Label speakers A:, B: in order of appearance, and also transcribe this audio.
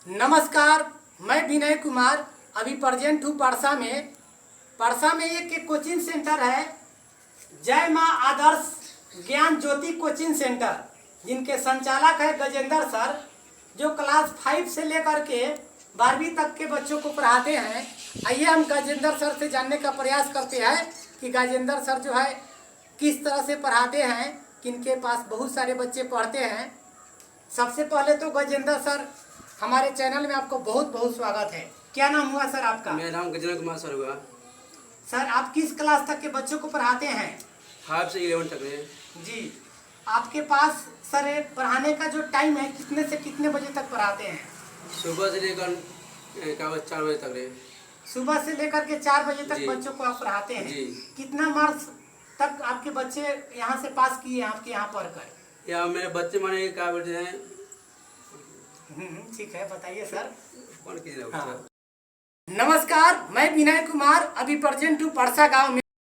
A: नमस्कार, मैं विनय कुमार अभी प्रेजेंट हूँ परसा में। परसा में एक कोचिंग सेंटर है, जय माँ आदर्श ज्ञान ज्योति कोचिंग सेंटर, जिनके संचालक है गजेंद्र सर, जो क्लास 5 से लेकर के 12वीं तक के बच्चों को पढ़ाते हैं। आइए हम गजेंद्र सर से जानने का प्रयास करते हैं कि गजेंद्र सर जो है किस तरह से पढ़ाते हैं, किनके पास बहुत सारे बच्चे पढ़ते हैं। सबसे पहले तो गजेंद्र सर, हमारे चैनल में आपको बहुत बहुत स्वागत है। क्या नाम हुआ सर आपका?
B: मेरा नाम गजेंद्र कुमार सर हुआ।
A: सर, आप किस क्लास तक के बच्चों को पढ़ाते हैं?
B: 5 से 11 तक है
A: जी, आपके पास सर पढ़ाने का जो टाइम है, कितने से कितने बजे तक पढ़ाते हैं?
B: सुबह से लेकर 4 बजे तक है।
A: सुबह से लेकर के 4 बजे तक
B: जी।
A: बच्चों को आप पढ़ाते हैं।
B: जी।
A: कितना मार्क्स तक आपके बच्चे यहाँ से पास किए हैं आपके यहाँ पढ़कर?
B: या मेरे बच्चे माने क्या बोलते हैं,
A: ठीक है, बताइए सर।
B: कौन किसी
A: हाँ। नमस्कार, मैं विनय कुमार अभी प्रेजेंट हूँ परसा गांव में।